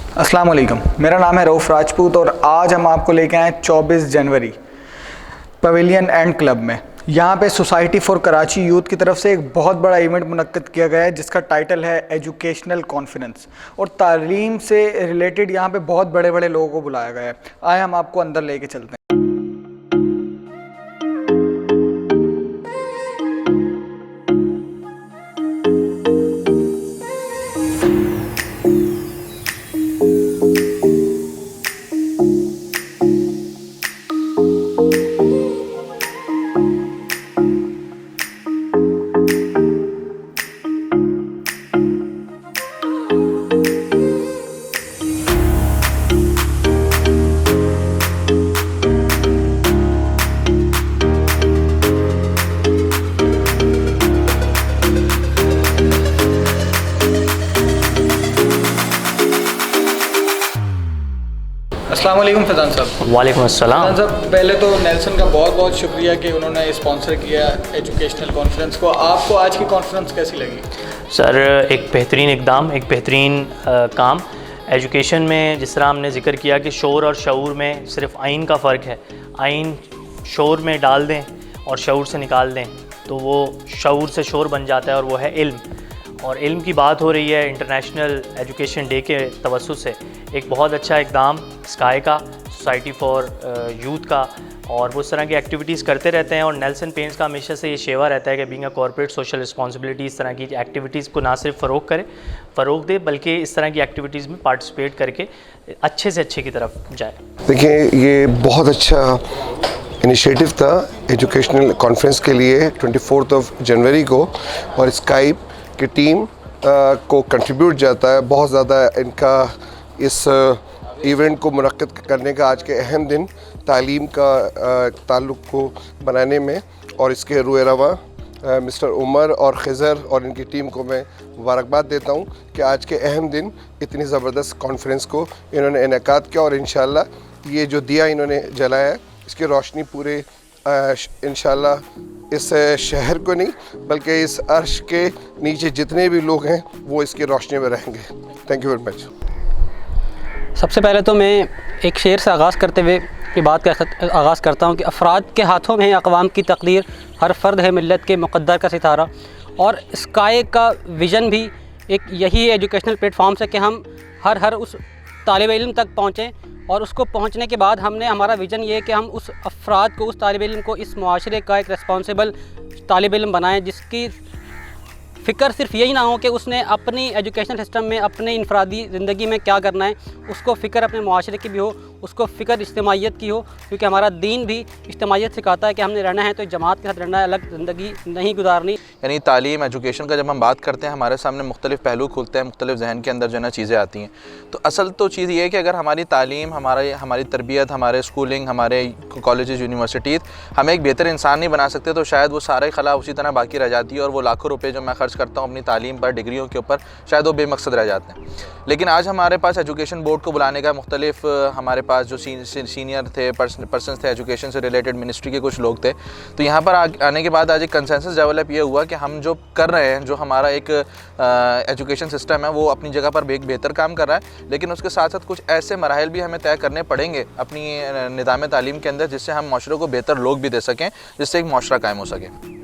अस्सलाम वालेकुम, मेरा नाम है रऊफ़ राजपूत और आज हम आपको लेके आए 24 जनवरी पवेलियन एंड क्लब में। यहाँ पे सोसाइटी फॉर कराची यूथ की तरफ से एक बहुत बड़ा इवेंट मुनक्किद किया गया है जिसका टाइटल है एजुकेशनल कॉन्फ्रेंस और तालीम से रिलेटेड यहाँ पे बहुत बड़े बड़े लोगों को बुलाया गया है। आए हम आपको अंदर लेके चलते हैं। अस्सलाम वालेकुम फैज़ान साहब। वालेकुम अस्सलाम। फैज़ान साहब, पहले तो नेल्सन का बहुत बहुत शुक्रिया कि उन्होंने स्पॉन्सर किया एजुकेशनल कॉन्फ्रेंस को। आपको आज की कॉन्फ्रेंस कैसी लगी? सर, एक बेहतरीन इक़दाम, एक बेहतरीन काम। एजुकेशन में जिस तरह हमने ज़िक्र किया कि शोर और शऊर में सिर्फ आइन का फ़र्क है। आइन शोर में डाल दें और शऊर से निकाल दें तो वो शऊर से शोर बन जाता है और वो है इल्म। और इल्म की बात हो रही है इंटरनेशनल एजुकेशन डे के तवस्सुत से। एक बहुत अच्छा इक़दाम स्काई का, सोसाइटी फॉर यूथ का, और वो इस तरह की एक्टिविटीज़ करते रहते हैं। और नेल्सन पेंट्स का हमेशा से ये शेवा रहता है कि being a corporate social responsibility इस तरह की एक्टिविटीज़ को ना सिर्फ फ़रोग़ दे बल्कि इस तरह की एक्टिविटीज़ में पार्टिसिपेट करके अच्छे से अच्छे की तरफ जाए। देखिए, ये बहुत अच्छा इनिशिएटिव था एजुकेशनल कॉन्फ्रेंस के लिए 24 जनवरी को, और स्काई की टीम को कंट्रीब्यूट जाता है बहुत ज़्यादा इनका इस इवेंट को मुनक्किद करने का। आज के अहम दिन तालीम का ताल्लुक़ को बनाने में, और इसके रूए रवा मिस्टर उमर और खिज़र और इनकी टीम को मैं मुबारकबाद देता हूँ कि आज के अहम दिन इतनी ज़बरदस्त कॉन्फ्रेंस को इन्होंने इनेकाद किया। और इंशाल्लाह ये जो दिया इन्होंने जलाया है इसकी रोशनी पूरे इंशाल्लाह इस शहर को नहीं बल्कि इस अर्श के नीचे जितने भी लोग हैं वो इसकी रोशनी में रहेंगे। Thank you very much. सबसे पहले तो मैं एक शेर से आगाज़ करते हुए ये बात का आगाज़ करता हूँ कि अफराद के हाथों में है अक़वाम की तकदीर, हर फ़र्द है मिल्लत के मुक़द्दर का सितारा। और स्काई का विज़न भी एक यही एजुकेशनल प्लेटफॉर्म से कि हम हर उस तालिब इल्म तक पहुँचें, और उसको पहुँचने के बाद हमारा विज़न ये है कि हम उस अफराद को, उस तालिब इल्म को इस मुआशरे का एक रिस्पॉन्सिबल तालिब इल्म बनाएँ जिसकी फ़िक्र सिर्फ यही ना हो कि उसने अपनी एजुकेशन सिस्टम में अपनी इनफरादी ज़िंदगी में क्या करना है, उसको फ़िक्र अपने मुआशरे की भी हो, उसको फ़िक्र इज्तिमाइयत की हो, क्योंकि हमारा दीन भी इज्तिमाइयत सिखाता है कि हमने रहना है तो जमात के साथ रहना है, अलग ज़िंदगी नहीं गुजारनी। यानी तालीम, एजुकेशन का जब हम बात करते हैं हमारे सामने मुख्तलिफ़ पहलू खुलते हैं, मुख्तलिफ़ जहन के अंदर जो है ना चीज़ें आती हैं। तो असल तो चीज़ ये है कि अगर हमारी तालीम, हमारी तरबियत, हमारे स्कूलिंग, हमारे कॉलेजेस, यूनिवर्सिटीज़ हमें एक बेहतर इंसान नहीं बना सकते तो शायद वो सारा खला उसी तरह बाकी रह जाती है, और वो लाखों रुपये जो मैं खर्च करता हूँ अपनी तालीम पर, डिग्रियों के ऊपर, शायद वो बेमकसद रह जाते हैं। लेकिन आज हमारे पास एजुकेशन बोर्ड को बुलाने का मुख्तलिफ, हमारे पास जो सीनियर थे, पर्सन थे एजुकेशन से रिलेटेड, मिनिस्ट्री के कुछ लोग थे, तो यहाँ पर आने के बाद आज एक कंसेंसस डेवलप ये हुआ कि हम जो कर रहे हैं, जो हमारा एक एजुकेशन सिस्टम है वो अपनी जगह पर बेहतर काम कर रहा है, लेकिन उसके साथ साथ कुछ ऐसे मराहिल भी हमें तय करने पड़ेंगे अपनी निज़ाम तालीम के अंदर जिससे हम माशरे को बेहतर लोग भी दे सकें, जिससे एक माशरा कायम हो सके।